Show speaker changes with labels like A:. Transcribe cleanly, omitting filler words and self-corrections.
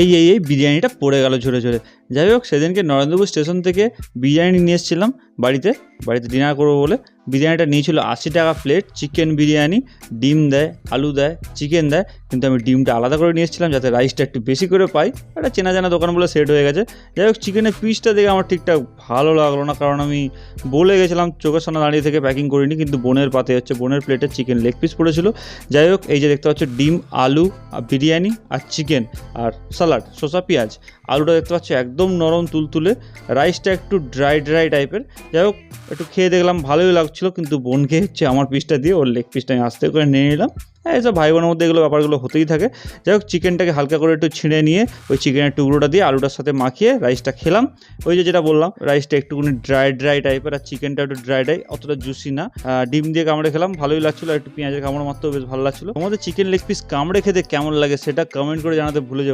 A: এই বিরিয়ানিটা পড়ে গেল ঝরে ঝরে। যাই হোক, সেদিনকে নরেন্দ্রপুর স্টেশন থেকে বিরিয়ানি নিয়ে এসেছিলাম বাড়িতে ডিনার করবো বলে। বিরিয়ানিটা নিয়েছিল 80 টাকা প্লেট। চিকেন বিরিয়ানি, ডিম দেয়, আলু দেয়, চিকেন দেয়, কিন্তু আমি ডিমটা আলাদা করে নিয়ে এসেছিলাম যাতে রাইসটা একটু বেশি করে পাই। একটা চেনা জানা দোকান বলে সেট হয়ে গেছে। যাই হোক, চিকেনের পিসটা দেখে আমার ঠিকঠাক ভালো লাগলো না, কারণ আমি বলে গেছিলাম চোখের সামনে দাঁড়িয়ে থেকে প্যাকিং করিনি, কিন্তু বোনের পাতে হচ্ছে বোনের প্লেটে চিকেন লেগ পিস পড়েছিল। যাই হোক, এই যে দেখতে পাচ্ছ ডিম, আলু, বিরিয়ানি আর চিকেন আর সালাড, শসা, পেঁয়াজ। আলুটা দেখতে পাচ্ছ একদম নরম তুলতুলে, রাইসটা একটু ড্রাই টাইপের। যাই হোক, একটু খেয়ে দেখলাম ভালোই লাগছিলো, কিন্তু বোনকে হচ্ছে আমার পিসটা দিয়ে ওর লেগ পিসটা আমি আস্তে করে নিয়ে নিলাম। হ্যাঁ, এইসব ভাই বোনের মধ্যে এগুলো ব্যাপারগুলো হতেই থাকে। যাই হোক, চিকেনটাকে হালকা করে একটু ছিঁড়ে নিয়ে ওই চিকেনের টুকরোটা দিয়ে আলুটার সাথে মাখিয়ে রাইসটা খেলাম। ওই যেটা বললাম, রাইসটা একটুখানি ড্রাই টাইপের আর চিকেনটা একটু ড্রাই অতটা জুসি না। ডিম দিয়ে কামড়ে খেলাম, ভালোই লাগছিলো। একটু পেঁয়াজের কামড় মারতেও বেশ ভালো লাগছিলো। তোমাদের চিকেন লেগ পিস কামড়ে খেতে কেমন লাগে সেটা কমেন্ট করে জানাতে ভুলে যাও না।